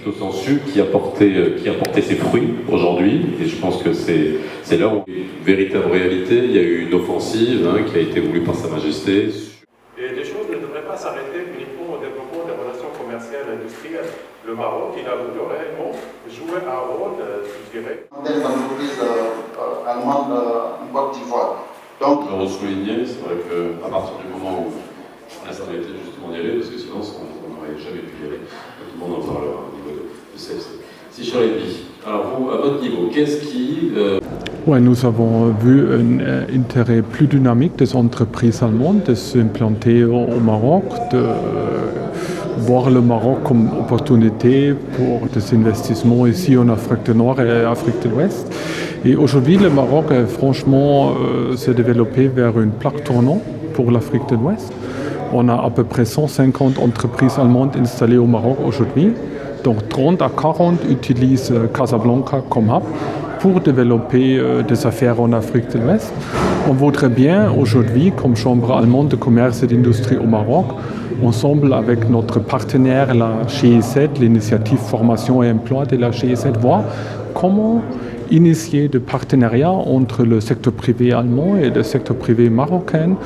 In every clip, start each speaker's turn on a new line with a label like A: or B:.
A: Au sensu qui a porté ses fruits aujourd'hui, et je pense que c'est là où il y a une véritable réalité. Il y a eu une offensive qui a été voulue par Sa Majesté.
B: Et les choses ne devraient pas s'arrêter uniquement au développement des relations commerciales et industrielles. Le Maroc, il a voulu réellement jouer un rôle, je dirais.
C: Des entreprises allemandes en Côte d'Ivoire. Donc,
A: je le souligner, c'est vrai qu'à partir du moment où ça a été justement d'y aller, parce que sinon on n'aurait jamais pu y aller. Tout le monde en parlera au niveau de celle-ci. Si je alors vous, à votre niveau, qu'est-ce qui...
D: Ouais, nous avons vu un intérêt plus dynamique des entreprises allemandes de s'implanter au Maroc, de voir le Maroc comme opportunité pour des investissements ici en Afrique du Nord et Afrique de l'Ouest. Et aujourd'hui, le Maroc, franchement, s'est développé vers une plaque tournante pour l'Afrique de l'Ouest. On a à peu près 150 entreprises allemandes installées au Maroc aujourd'hui. Donc 30 à 40 utilisent Casablanca comme hub pour développer des affaires en Afrique de l'Ouest. On voudrait bien aujourd'hui, comme Chambre allemande de commerce et d'industrie au Maroc, ensemble avec notre partenaire, la GIZ, l'initiative formation et emploi de la GIZ, voir comment initier des partenariats entre le secteur privé allemand et le secteur privé marocain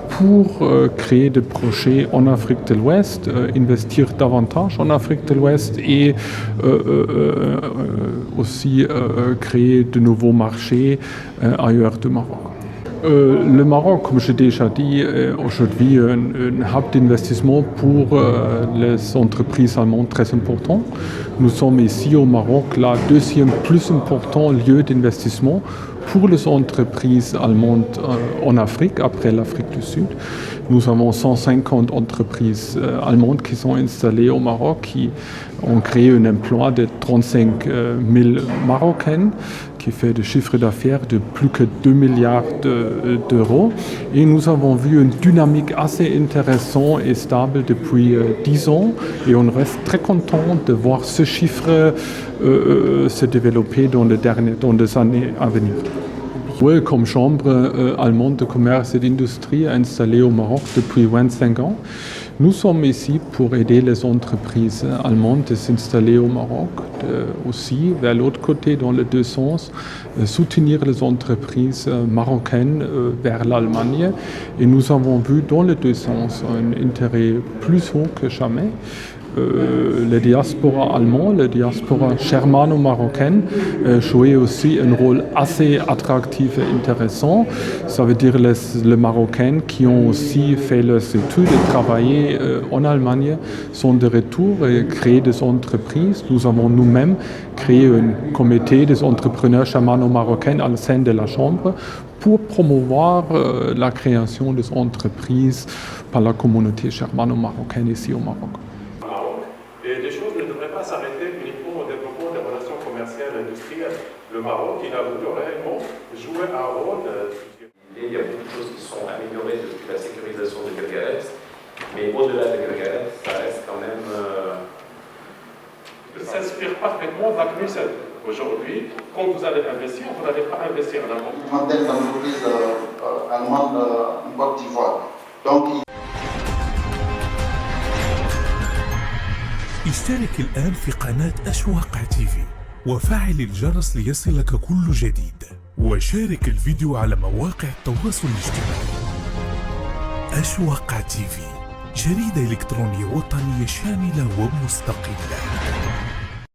D: pour créer des projets en Afrique de l'Ouest, investir davantage en Afrique de l'Ouest et aussi créer de nouveaux marchés ailleurs du Maroc. Le Maroc, comme j'ai déjà dit, est aujourd'hui un hub d'investissement pour les entreprises allemandes très important. Nous sommes ici au Maroc la deuxième plus important lieu d'investissement pour les entreprises allemandes en Afrique, après l'Afrique du Sud. Nous avons 150 entreprises allemandes qui sont installées au Maroc, qui ont créé un emploi de 35 000 Marocains, qui fait des chiffres d'affaires de plus que 2 milliards d'euros. Et nous avons vu une dynamique assez intéressante et stable depuis 10 ans. Et on reste très content de voir ce chiffre se développer dans les années à venir. Oui, comme Chambre allemande de commerce et d'industrie installée au Maroc depuis 25 ans, nous sommes ici pour aider les entreprises allemandes à s'installer au Maroc, aussi vers l'autre côté, dans les deux sens, soutenir les entreprises marocaines vers l'Allemagne. Et nous avons vu dans les deux sens un intérêt plus haut que jamais. La diaspora allemande, la diaspora germano-marocaine jouait aussi un rôle assez attractif et intéressant. Ça veut dire les Marocains qui ont aussi fait leurs études et travaillé en Allemagne sont de retour et créé des entreprises. Nous avons nous-mêmes créé un comité des entrepreneurs germano-marocains au sein de la Chambre pour promouvoir la création des entreprises par la communauté germano-marocaine ici au Maroc.
B: Et les choses ne devraient pas s'arrêter uniquement au développement des relations commerciales et industrielles. Le Maroc, il a voulu réellement jouer un rôle.
E: Il y a beaucoup de choses qui sont améliorées depuis la sécurisation de Guelgueres, mais au-delà de Guelgueres, ça reste quand même...
B: Ça s'inspire parfaitement de la crise. Aujourd'hui, quand vous allez investir, vous n'allez pas investir en avant.
C: Des entreprises allemandes en Côte d'Ivoire. Donc,
F: اشترك الآن في قناة أشواق تيفي وفعل الجرس ليصلك كل جديد وشارك الفيديو على مواقع التواصل الاجتماعي. أشواق تيفي، جريدة إلكترونية وطنية شاملة ومستقلة.